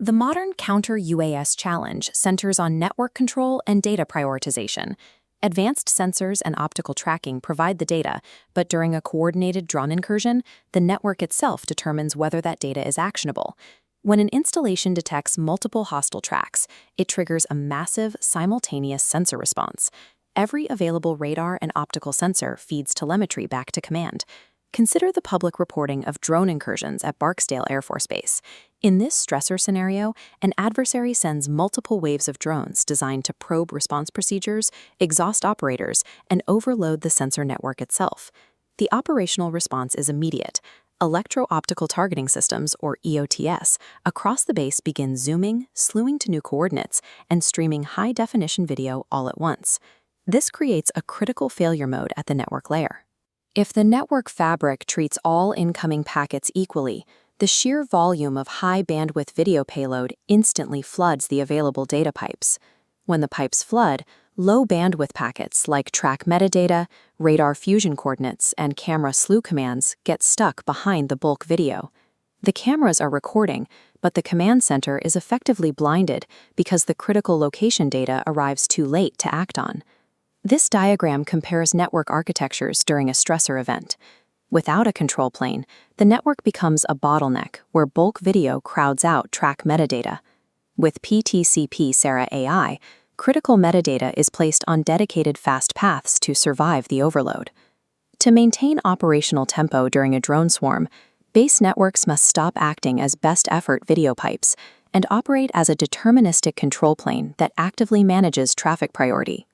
The modern counter-UAS challenge centers on network control and data prioritization. Advanced sensors and optical tracking provide the data, but during a coordinated drone incursion, the network itself determines whether that data is actionable. When an installation detects multiple hostile tracks, it triggers a massive, simultaneous sensor response. Every available radar and optical sensor feeds telemetry back to command. Consider the public reporting of drone incursions at Barksdale Air Force Base. In this stressor scenario, an adversary sends multiple waves of drones designed to probe response procedures, exhaust operators, and overload the sensor network itself. The operational response is immediate. Electro-optical targeting systems, or EOTS, across the base begin zooming, slewing to new coordinates, and streaming high-definition video all at once. This creates a critical failure mode at the network layer. If the network fabric treats all incoming packets equally, the sheer volume of high-bandwidth video payload instantly floods the available data pipes. When the pipes flood, low-bandwidth packets like track metadata, radar fusion coordinates, and camera slew commands get stuck behind the bulk video. The cameras are recording, but the command center is effectively blinded because the critical location data arrives too late to act on. This diagram compares network architectures during a stressor event. Without a control plane, the network becomes a bottleneck where bulk video crowds out track metadata. With PTCP-SARAHAI, critical metadata is placed on dedicated fast paths to survive the overload. To maintain operational tempo during a drone swarm, base networks must stop acting as best effort video pipes and operate as a deterministic control plane that actively manages traffic priority.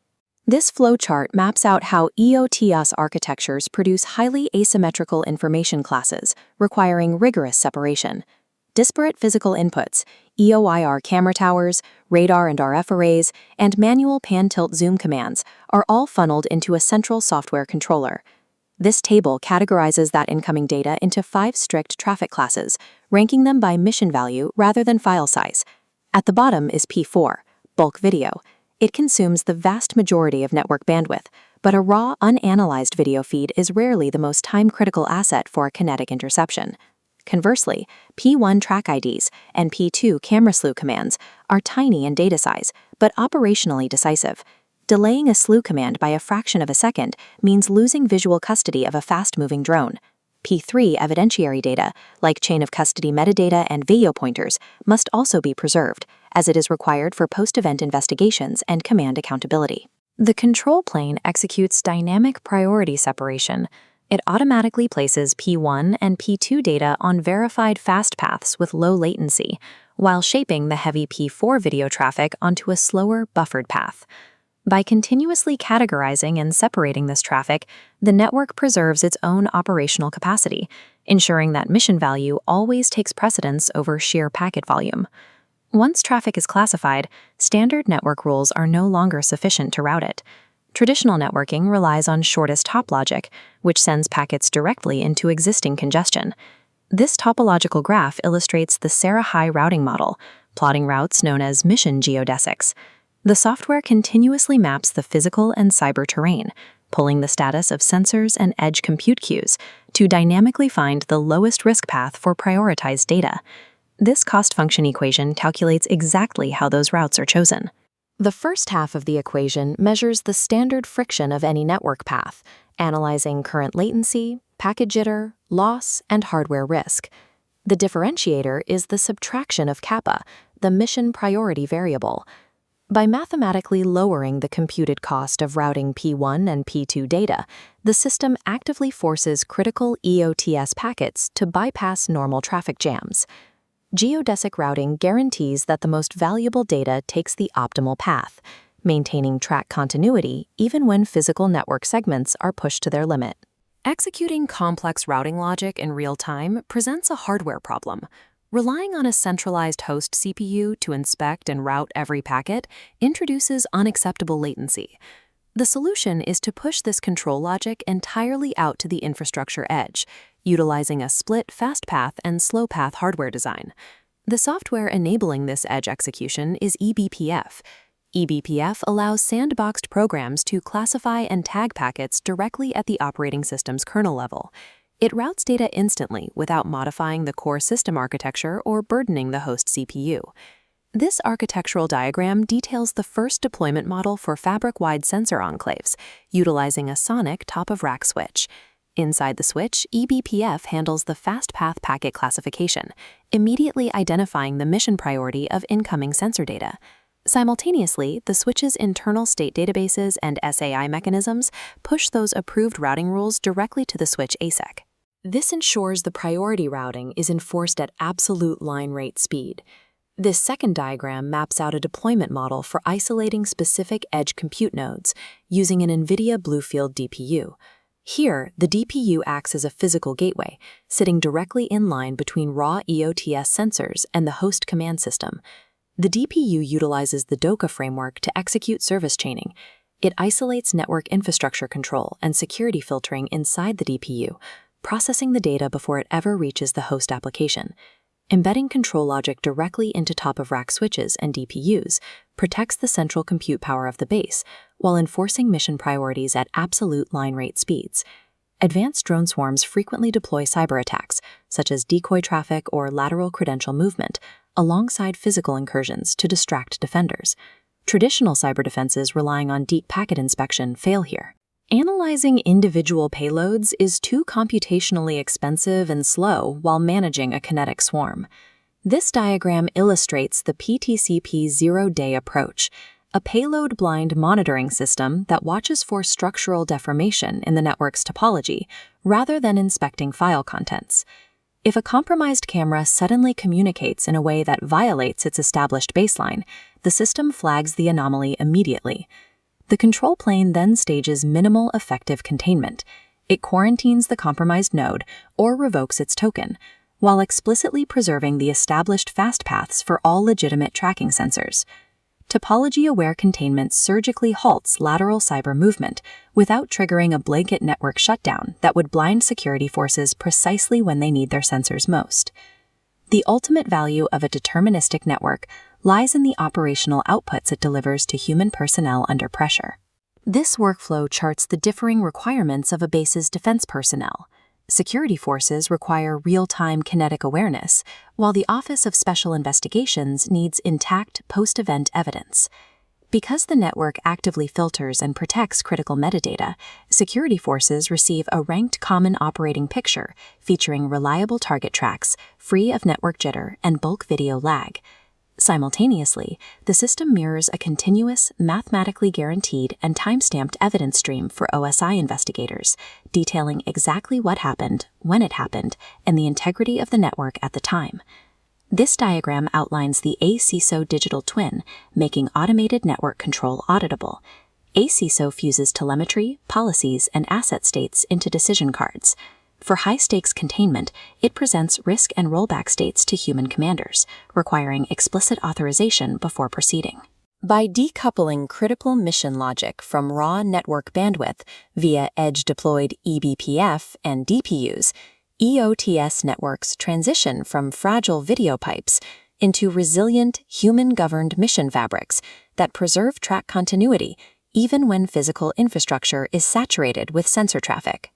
This flowchart maps out how EOTS architectures produce highly asymmetrical information classes, requiring rigorous separation. Disparate physical inputs, EOIR camera towers, radar and RF arrays, and manual pan-tilt zoom commands are all funneled into a central software controller. This table categorizes that incoming data into 5 strict traffic classes, ranking them by mission value rather than file size. At the bottom is P4, bulk video. It consumes the vast majority of network bandwidth, but a raw, unanalyzed video feed is rarely the most time-critical asset for a kinetic interception. Conversely, P1 track IDs and P2 camera slew commands are tiny in data size, but operationally decisive. Delaying a slew command by a fraction of a second means losing visual custody of a fast-moving drone. P3 evidentiary data, like chain of custody metadata and video pointers, must also be preserved, as it is required for post-event investigations and command accountability. The control plane executes dynamic priority separation. It automatically places P1 and P2 data on verified fast paths with low latency, while shaping the heavy P4 video traffic onto a slower, buffered path. By continuously categorizing and separating this traffic, the network preserves its own operational capacity, ensuring that mission value always takes precedence over sheer packet volume. Once traffic is classified, standard network rules are no longer sufficient to route it. Traditional networking relies on shortest hop logic, which sends packets directly into existing congestion. This topological graph illustrates the SARAHAI routing model, plotting routes known as mission geodesics. The software continuously maps the physical and cyber terrain, pulling the status of sensors and edge compute queues to dynamically find the lowest risk path for prioritized data. This cost-function equation calculates exactly how those routes are chosen. The first half of the equation measures the standard friction of any network path, analyzing current latency, packet jitter, loss, and hardware risk. The differentiator is the subtraction of kappa, the mission priority variable. By mathematically lowering the computed cost of routing P1 and P2 data, the system actively forces critical EOTS packets to bypass normal traffic jams. Geodesic routing guarantees that the most valuable data takes the optimal path, maintaining track continuity even when physical network segments are pushed to their limit. Executing complex routing logic in real time presents a hardware problem. Relying on a centralized host CPU to inspect and route every packet introduces unacceptable latency. The solution is to push this control logic entirely out to the infrastructure edge, utilizing a split fast path and slow path hardware design. The software enabling this edge execution is eBPF. eBPF allows sandboxed programs to classify and tag packets directly at the operating system's kernel level. It routes data instantly without modifying the core system architecture or burdening the host CPU. This architectural diagram details the first deployment model for fabric-wide sensor enclaves, utilizing a sonic top-of-rack switch. Inside the switch, eBPF handles the fast path packet classification, immediately identifying the mission priority of incoming sensor data. Simultaneously, the switch's internal state databases and SAI mechanisms push those approved routing rules directly to the switch ASIC. This ensures the priority routing is enforced at absolute line rate speed. This second diagram maps out a deployment model for isolating specific edge compute nodes using an NVIDIA BlueField DPU. Here, the DPU acts as a physical gateway, sitting directly in line between raw EOTS sensors and the host command system. The DPU utilizes the DOCA framework to execute service chaining. It isolates network infrastructure control and security filtering inside the DPU, processing the data before it ever reaches the host application. Embedding control logic directly into top-of-rack switches and DPUs protects the central compute power of the base while enforcing mission priorities at absolute line rate speeds. Advanced drone swarms frequently deploy cyber attacks, such as decoy traffic or lateral credential movement, alongside physical incursions to distract defenders. Traditional cyber defenses relying on deep packet inspection fail here. Analyzing individual payloads is too computationally expensive and slow while managing a kinetic swarm. This diagram illustrates the PTCP zero-day approach, a payload-blind monitoring system that watches for structural deformation in the network's topology rather than inspecting file contents. If a compromised camera suddenly communicates in a way that violates its established baseline, the system flags the anomaly immediately. The control plane then stages minimal effective containment. It quarantines the compromised node or revokes its token, while explicitly preserving the established fast paths for all legitimate tracking sensors. Topology-aware containment surgically halts lateral cyber movement without triggering a blanket network shutdown that would blind security forces precisely when they need their sensors most. The ultimate value of a deterministic network lies in the operational outputs it delivers to human personnel under pressure. This workflow charts the differing requirements of a base's defense personnel. Security forces require real-time kinetic awareness, while the Office of Special Investigations needs intact post-event evidence. Because the network actively filters and protects critical metadata, security forces receive a ranked common operating picture featuring reliable target tracks, free of network jitter and bulk video lag. Simultaneously, the system mirrors a continuous, mathematically guaranteed and time-stamped evidence stream for OSI investigators, detailing exactly what happened, when it happened, and the integrity of the network at the time. This diagram outlines the ACISO digital twin, making automated network control auditable. ACISO fuses telemetry, policies, and asset states into decision cards. For high-stakes containment, it presents risk and rollback states to human commanders, requiring explicit authorization before proceeding. By decoupling critical mission logic from raw network bandwidth via edge-deployed eBPF and DPUs, EOTS networks transition from fragile video pipes into resilient, human-governed mission fabrics that preserve track continuity even when physical infrastructure is saturated with sensor traffic.